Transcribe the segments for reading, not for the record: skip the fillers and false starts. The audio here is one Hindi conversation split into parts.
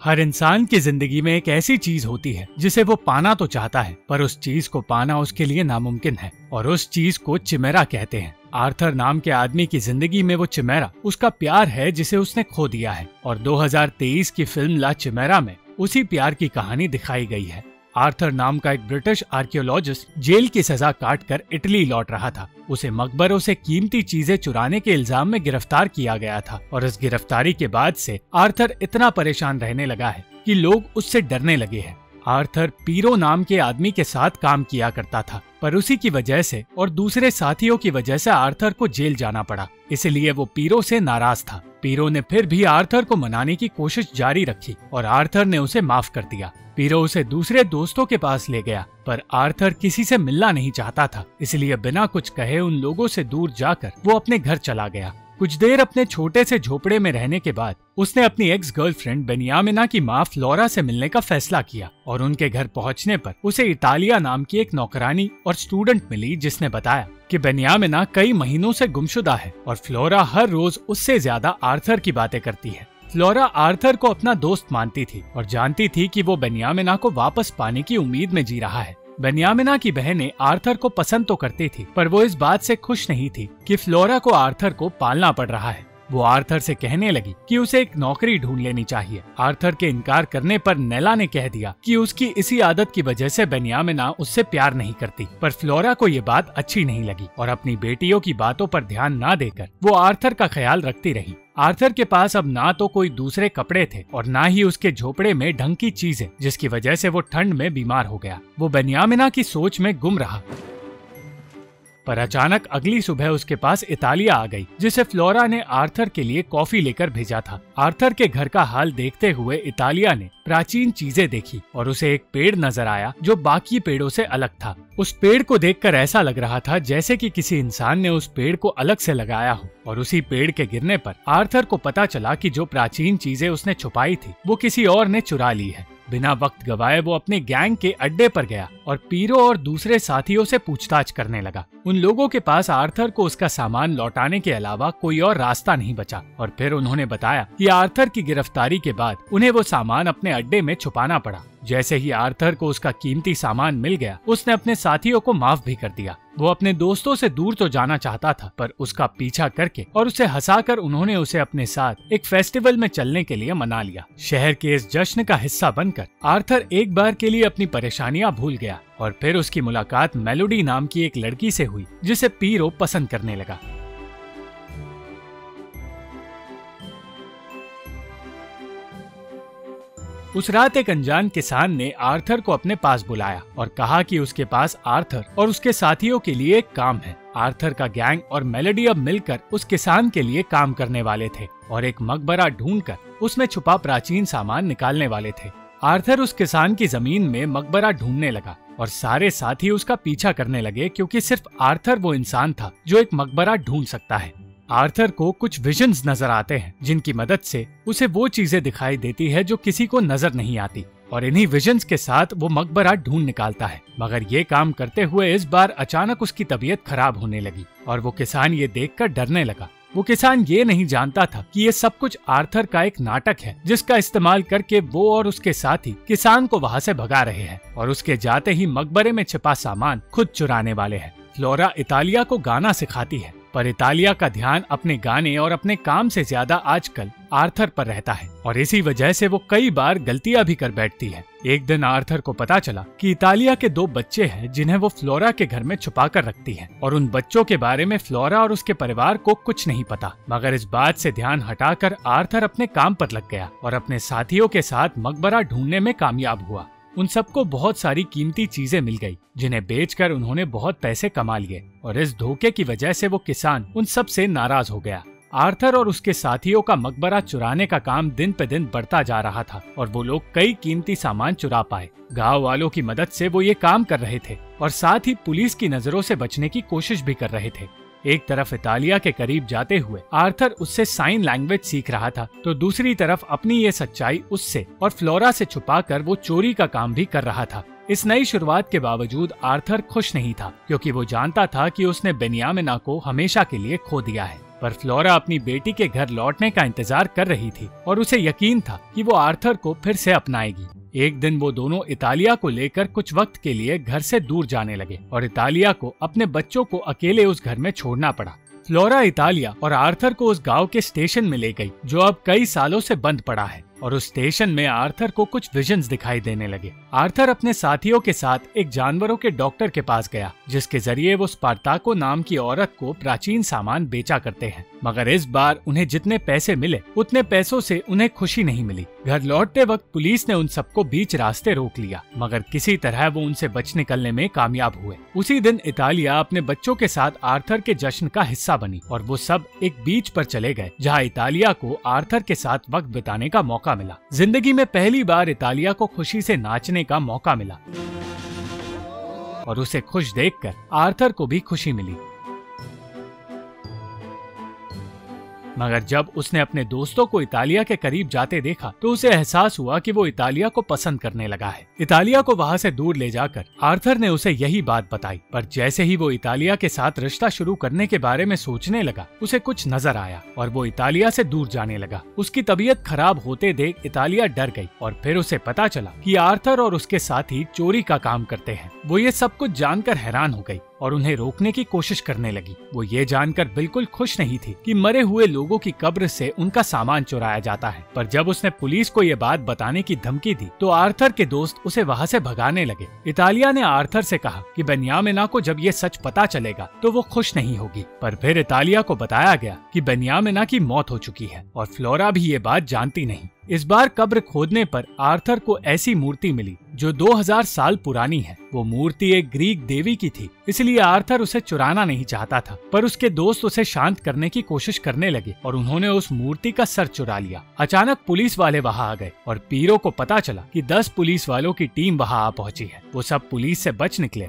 हर इंसान की जिंदगी में एक ऐसी चीज होती है जिसे वो पाना तो चाहता है, पर उस चीज को पाना उसके लिए नामुमकिन है, और उस चीज को चिमेरा कहते हैं। आर्थर नाम के आदमी की जिंदगी में वो चिमेरा उसका प्यार है जिसे उसने खो दिया है, और 2023 की फिल्म ला चिमेरा में उसी प्यार की कहानी दिखाई गई है। आर्थर नाम का एक ब्रिटिश आर्कियोलॉजिस्ट जेल की सजा काटकर इटली लौट रहा था। उसे मकबरों से कीमती चीजें चुराने के इल्जाम में गिरफ्तार किया गया था, और इस गिरफ्तारी के बाद से आर्थर इतना परेशान रहने लगा है कि लोग उससे डरने लगे हैं। आर्थर पीरो नाम के आदमी के साथ काम किया करता था, पर उसी की वजह से और दूसरे साथियों की वजह से आर्थर को जेल जाना पड़ा। इसलिए वो पीरो से नाराज था। पीरो ने फिर भी आर्थर को मनाने की कोशिश जारी रखी और आर्थर ने उसे माफ कर दिया। पीरो उसे दूसरे दोस्तों के पास ले गया, पर आर्थर किसी से मिलना नहीं चाहता था, इसलिए बिना कुछ कहे उन लोगों से दूर जाकर वो अपने घर चला गया। कुछ देर अपने छोटे से झोपड़े में रहने के बाद उसने अपनी एक्स गर्लफ्रेंड बेनियामिना की माँ फ्लोरा से मिलने का फैसला किया, और उनके घर पहुंचने पर उसे इतालिया नाम की एक नौकरानी और स्टूडेंट मिली, जिसने बताया कि बेनियामिना कई महीनों से गुमशुदा है और फ्लोरा हर रोज उससे ज्यादा आर्थर की बातें करती है। फ्लोरा आर्थर को अपना दोस्त मानती थी और जानती थी कि वो बेनियामिना को वापस पाने की उम्मीद में जी रहा है। बेनियामिना की बहनें आर्थर को पसंद तो करती थी, पर वो इस बात से खुश नहीं थी कि फ्लोरा को आर्थर को पालना पड़ रहा है। वो आर्थर से कहने लगी कि उसे एक नौकरी ढूंढ लेनी चाहिए। आर्थर के इनकार करने पर नेला ने कह दिया कि उसकी इसी आदत की वजह से बेनियामिना उससे प्यार नहीं करती, पर फ्लोरा को ये बात अच्छी नहीं लगी और अपनी बेटियों की बातों पर ध्यान न देकर वो आर्थर का ख्याल रखती रही। आर्थर के पास अब ना तो कोई दूसरे कपड़े थे और ना ही उसके झोपड़े में ढंग की चीजें, जिसकी वजह से वो ठंड में बीमार हो गया। वो बेनियामिना की सोच में गुम रहा, पर अचानक अगली सुबह उसके पास इतालिया आ गई, जिसे फ्लोरा ने आर्थर के लिए कॉफी लेकर भेजा था। आर्थर के घर का हाल देखते हुए इतालिया ने प्राचीन चीजें देखी और उसे एक पेड़ नजर आया जो बाकी पेड़ों से अलग था। उस पेड़ को देखकर ऐसा लग रहा था जैसे कि किसी इंसान ने उस पेड़ को अलग से लगाया हो, और उसी पेड़ के गिरने पर आर्थर को पता चला कि जो प्राचीन चीजें उसने छुपाई थी वो किसी और ने चुरा ली है। बिना वक्त गवाए वो अपने गैंग के अड्डे पर गया और पीरो और दूसरे साथियों से पूछताछ करने लगा। उन लोगों के पास आर्थर को उसका सामान लौटाने के अलावा कोई और रास्ता नहीं बचा, और फिर उन्होंने बताया कि आर्थर की गिरफ्तारी के बाद उन्हें वो सामान अपने अड्डे में छुपाना पड़ा। जैसे ही आर्थर को उसका कीमती सामान मिल गया, उसने अपने साथियों को माफ भी कर दिया। वो अपने दोस्तों से दूर तो जाना चाहता था, पर उसका पीछा करके और उसे हंसाकर उन्होंने उसे अपने साथ एक फेस्टिवल में चलने के लिए मना लिया। शहर के इस जश्न का हिस्सा बनकर आर्थर एक बार के लिए अपनी परेशानियां भूल गया, और फिर उसकी मुलाकात मेलोडी नाम की एक लड़की से हुई जिसे पीरो पसंद करने लगा। उस रात एक अनजान किसान ने आर्थर को अपने पास बुलाया और कहा कि उसके पास आर्थर और उसके साथियों के लिए एक काम है। आर्थर का गैंग और मेलोडी अब मिलकर उस किसान के लिए काम करने वाले थे और एक मकबरा ढूंढकर उसमें छुपा प्राचीन सामान निकालने वाले थे। आर्थर उस किसान की जमीन में मकबरा ढूंढने लगा और सारे साथी उसका पीछा करने लगे, क्योंकि सिर्फ आर्थर वो इंसान था जो एक मकबरा ढूंढ सकता है। आर्थर को कुछ विजन्स नजर आते हैं जिनकी मदद से उसे वो चीजें दिखाई देती है जो किसी को नजर नहीं आती, और इन्हीं विजन्स के साथ वो मकबरा ढूंढ निकालता है। मगर ये काम करते हुए इस बार अचानक उसकी तबीयत खराब होने लगी और वो किसान ये देखकर डरने लगा। वो किसान ये नहीं जानता था कि ये सब कुछ आर्थर का एक नाटक है, जिसका इस्तेमाल करके वो और उसके साथी किसान को वहाँ से भगा रहे हैं और उसके जाते ही मकबरे में छिपा सामान खुद चुराने वाले हैं। फ्लोरा इतालिया को गाना सिखाती है, पर इतालिया का ध्यान अपने गाने और अपने काम से ज्यादा आजकल आर्थर पर रहता है, और इसी वजह से वो कई बार गलतियां भी कर बैठती है। एक दिन आर्थर को पता चला कि इतालिया के 2 बच्चे हैं जिन्हें वो फ्लोरा के घर में छुपा कर रखती है, और उन बच्चों के बारे में फ्लोरा और उसके परिवार को कुछ नहीं पता। मगर इस बात से ध्यान हटाकर आर्थर अपने काम पर लग गया और अपने साथियों के साथ मकबरा ढूंढने में कामयाब हुआ। उन सबको बहुत सारी कीमती चीजें मिल गई, जिन्हें बेचकर उन्होंने बहुत पैसे कमा लिए, और इस धोखे की वजह से वो किसान उन सब से नाराज हो गया। आर्थर और उसके साथियों का मकबरा चुराने का काम दिन पे दिन बढ़ता जा रहा था और वो लोग कई कीमती सामान चुरा पाए। गांव वालों की मदद से वो ये काम कर रहे थे और साथ ही पुलिस की नजरों से बचने की कोशिश भी कर रहे थे। एक तरफ इतालिया के करीब जाते हुए आर्थर उससे साइन लैंग्वेज सीख रहा था, तो दूसरी तरफ अपनी ये सच्चाई उससे और फ्लोरा से छुपाकर वो चोरी का काम भी कर रहा था। इस नई शुरुआत के बावजूद आर्थर खुश नहीं था, क्योंकि वो जानता था कि उसने बेनियामिना को हमेशा के लिए खो दिया है। पर फ्लोरा अपनी बेटी के घर लौटने का इंतजार कर रही थी और उसे यकीन था कि वो आर्थर को फिर से अपनाएगी। एक दिन वो दोनों इतालिया को लेकर कुछ वक्त के लिए घर से दूर जाने लगे और इतालिया को अपने बच्चों को अकेले उस घर में छोड़ना पड़ा। फ्लोरा इतालिया और आर्थर को उस गांव के स्टेशन में ले गई जो अब कई सालों से बंद पड़ा है, और उस स्टेशन में आर्थर को कुछ विजन्स दिखाई देने लगे। आर्थर अपने साथियों के साथ एक जानवरों के डॉक्टर के पास गया, जिसके जरिए वो स्पार्ताको नाम की औरत को प्राचीन सामान बेचा करते हैं। मगर इस बार उन्हें जितने पैसे मिले उतने पैसों से उन्हें खुशी नहीं मिली। घर लौटते वक्त पुलिस ने उन सबको बीच रास्ते रोक लिया, मगर किसी तरह वो उनसे बच निकलने में कामयाब हुए। उसी दिन इतालिया अपने बच्चों के साथ आर्थर के जश्न का हिस्सा बनी और वो सब एक बीच पर चले गए जहाँ इतालिया को आर्थर के साथ वक्त बिताने का मौका मिला। जिंदगी में पहली बार इतालिया को खुशी से नाचने का मौका मिला और उसे खुश देखकर आर्थर को भी खुशी मिली। मगर जब उसने अपने दोस्तों को इतालिया के करीब जाते देखा तो उसे एहसास हुआ कि वो इतालिया को पसंद करने लगा है। इतालिया को वहाँ से दूर ले जाकर आर्थर ने उसे यही बात बताई, पर जैसे ही वो इतालिया के साथ रिश्ता शुरू करने के बारे में सोचने लगा उसे कुछ नजर आया और वो इतालिया से दूर जाने लगा। उसकी तबीयत खराब होते देख इतालिया डर गई और फिर उसे पता चला कि आर्थर और उसके साथी चोरी का काम करते हैं। वो ये सब कुछ जानकर हैरान हो गई और उन्हें रोकने की कोशिश करने लगी। वो ये जानकर बिल्कुल खुश नहीं थी कि मरे हुए लोगों की कब्र से उनका सामान चुराया जाता है, पर जब उसने पुलिस को ये बात बताने की धमकी दी तो आर्थर के दोस्त उसे वहाँ से भगाने लगे। इतालिया ने आर्थर से कहा कि बेन्यामिना को जब ये सच पता चलेगा तो वो खुश नहीं होगी, पर फिर इतालिया को बताया गया कि बेन्यामिना की मौत हो चुकी है और फ्लोरा भी ये बात जानती नहीं। इस बार कब्र खोदने पर आर्थर को ऐसी मूर्ति मिली जो 2000 साल पुरानी है। वो मूर्ति एक ग्रीक देवी की थी, इसलिए आर्थर उसे चुराना नहीं चाहता था, पर उसके दोस्त उसे शांत करने की कोशिश करने लगे और उन्होंने उस मूर्ति का सर चुरा लिया। अचानक पुलिस वाले वहां आ गए और पीरो को पता चला कि 10 पुलिस वालों की टीम वहां आ पहुंची है। वो सब पुलिस से बच निकले,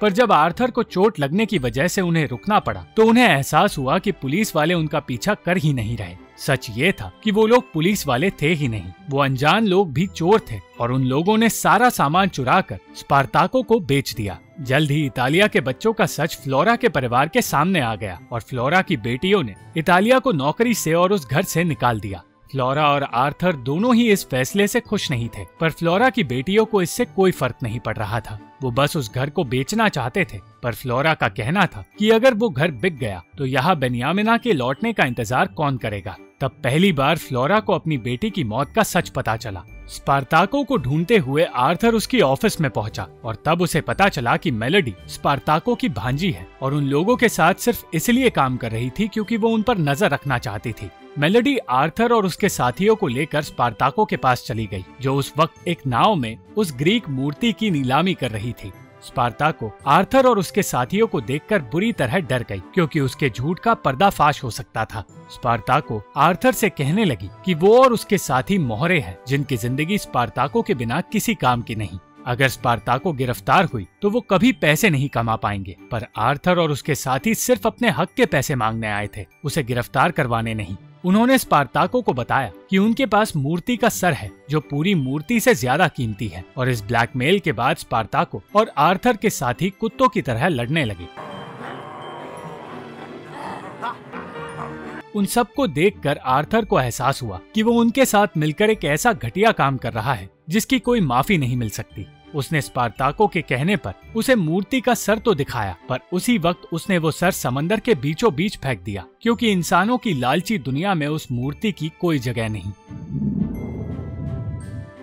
पर जब आर्थर को चोट लगने की वजह से उन्हें रुकना पड़ा तो उन्हें एहसास हुआ कि पुलिस वाले उनका पीछा कर ही नहीं रहे। सच ये था कि वो लोग पुलिस वाले थे ही नहीं, वो अनजान लोग भी चोर थे और उन लोगों ने सारा सामान चुराकर स्पार्ताको को बेच दिया। जल्द ही इतालिया के बच्चों का सच फ्लोरा के परिवार के सामने आ गया और फ्लोरा की बेटियों ने इतालिया को नौकरी से और उस घर से निकाल दिया। फ्लोरा और आर्थर दोनों ही इस फैसले से खुश नहीं थे, पर फ्लोरा की बेटियों को इससे कोई फर्क नहीं पड़ रहा था। वो बस उस घर को बेचना चाहते थे, पर फ्लोरा का कहना था कि अगर वो घर बिक गया तो यहाँ बेन्यामिना के लौटने का इंतजार कौन करेगा। तब पहली बार फ्लोरा को अपनी बेटी की मौत का सच पता चला। स्पार्ताको को ढूंढते हुए आर्थर उसकी ऑफिस में पहुंचा और तब उसे पता चला कि मेलोडी स्पार्ताको की भांजी है और उन लोगों के साथ सिर्फ इसलिए काम कर रही थी क्योंकि वो उन पर नजर रखना चाहती थी। मेलोडी आर्थर और उसके साथियों को लेकर स्पार्ताको के पास चली गई, जो उस वक्त एक नाव में उस ग्रीक मूर्ति की नीलामी कर रही थी। स्पार्ताको आर्थर और उसके साथियों को देखकर बुरी तरह डर गई क्योंकि उसके झूठ का पर्दाफाश हो सकता था। स्पार्ताको आर्थर से कहने लगी कि वो और उसके साथी मोहरे हैं जिनकी जिंदगी स्पार्ताको के बिना किसी काम की नहीं। अगर स्पार्ताको गिरफ्तार हुई तो वो कभी पैसे नहीं कमा पाएंगे, पर आर्थर और उसके साथी सिर्फ अपने हक के पैसे मांगने आए थे, उसे गिरफ्तार करवाने नहीं। उन्होंने स्पार्ताको को बताया कि उनके पास मूर्ति का सर है जो पूरी मूर्ति से ज्यादा कीमती है, और इस ब्लैकमेल के बाद स्पार्ताको और आर्थर के साथी कुत्तों की तरह लड़ने लगे। उन सबको देखकर आर्थर को एहसास हुआ कि वो उनके साथ मिलकर एक ऐसा घटिया काम कर रहा है जिसकी कोई माफी नहीं मिल सकती। उसने स्पार्ताको के कहने पर उसे मूर्ति का सर तो दिखाया, पर उसी वक्त उसने वो सर समंदर के बीचों बीच फेंक दिया क्योंकि इंसानों की लालची दुनिया में उस मूर्ति की कोई जगह नहीं।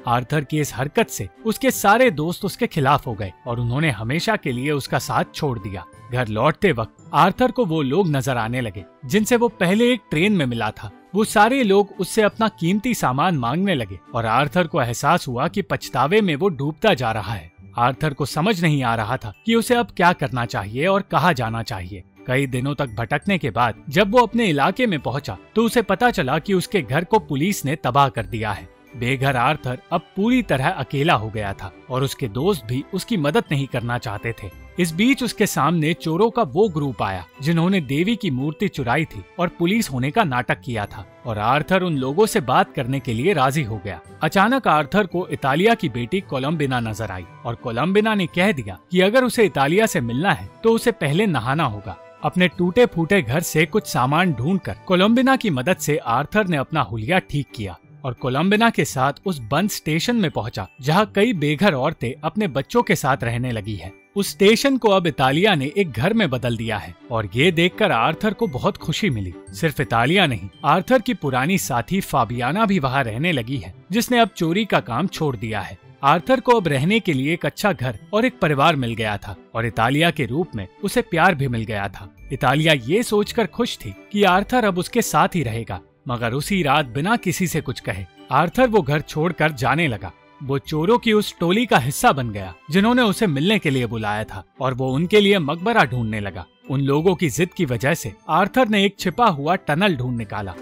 आर्थर की इस हरकत से उसके सारे दोस्त उसके खिलाफ हो गए और उन्होंने हमेशा के लिए उसका साथ छोड़ दिया। घर लौटते वक्त आर्थर को वो लोग नजर आने लगे जिनसे वो पहले एक ट्रेन में मिला था। वो सारे लोग उससे अपना कीमती सामान मांगने लगे और आर्थर को एहसास हुआ कि पछतावे में वो डूबता जा रहा है। आर्थर को समझ नहीं आ रहा था कि उसे अब क्या करना चाहिए और कहाँ जाना चाहिए। कई दिनों तक भटकने के बाद जब वो अपने इलाके में पहुंचा तो उसे पता चला कि उसके घर को पुलिस ने तबाह कर दिया है। बेघर आर्थर अब पूरी तरह अकेला हो गया था और उसके दोस्त भी उसकी मदद नहीं करना चाहते थे। इस बीच उसके सामने चोरों का वो ग्रुप आया जिन्होंने देवी की मूर्ति चुराई थी और पुलिस होने का नाटक किया था, और आर्थर उन लोगों से बात करने के लिए राजी हो गया। अचानक आर्थर को इतालिया की बेटी कोलंबिना नजर आई और कोलंबिना ने कह दिया कि अगर उसे इतालिया से मिलना है तो उसे पहले नहाना होगा। अपने टूटे फूटे घर से कुछ सामान ढूंढकर कोलंबिना की मदद से आर्थर ने अपना हुलिया ठीक किया और कोलंबिना के साथ उस बंद स्टेशन में पहुंचा जहां कई बेघर औरतें अपने बच्चों के साथ रहने लगी है। उस स्टेशन को अब इतालिया ने एक घर में बदल दिया है और ये देखकर आर्थर को बहुत खुशी मिली। सिर्फ इतालिया नहीं, आर्थर की पुरानी साथी फाबियाना भी वहां रहने लगी है, जिसने अब चोरी का काम छोड़ दिया है। आर्थर को अब रहने के लिए एक अच्छा घर और एक परिवार मिल गया था और इतालिया के रूप में उसे प्यार भी मिल गया था। इतालिया ये सोचकर खुश थी कि आर्थर अब उसके साथ ही रहेगा, मगर उसी रात बिना किसी से कुछ कहे आर्थर वो घर छोड़कर जाने लगा। वो चोरों की उस टोली का हिस्सा बन गया जिन्होंने उसे मिलने के लिए बुलाया था और वो उनके लिए मकबरा ढूंढने लगा। उन लोगों की जिद की वजह से आर्थर ने एक छिपा हुआ टनल ढूंढ निकाला,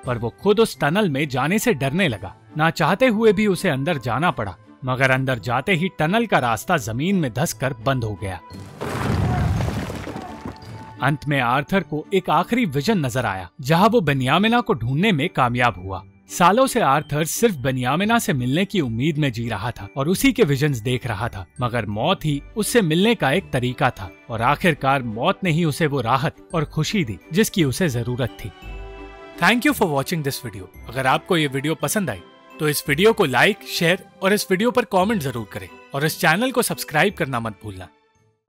पर वो खुद उस टनल में जाने से डरने लगा। ना चाहते हुए भी उसे अंदर जाना पड़ा, मगर अंदर जाते ही टनल का रास्ता जमीन में धंसकर बंद हो गया। अंत में आर्थर को एक आखिरी विजन नजर आया जहां वो बेन्यामिना को ढूंढने में कामयाब हुआ। सालों से आर्थर सिर्फ बेन्यामिना से मिलने की उम्मीद में जी रहा था और उसी के विजन्स देख रहा था, मगर मौत ही उससे मिलने का एक तरीका था और आखिरकार मौत ने ही उसे वो राहत और खुशी दी जिसकी उसे जरूरत थी। Thank you for watching this video. अगर आपको ये वीडियो पसंद आई तो इस वीडियो को लाइक, शेयर और इस वीडियो पर कमेंट जरूर करें और इस चैनल को सब्सक्राइब करना मत भूलना।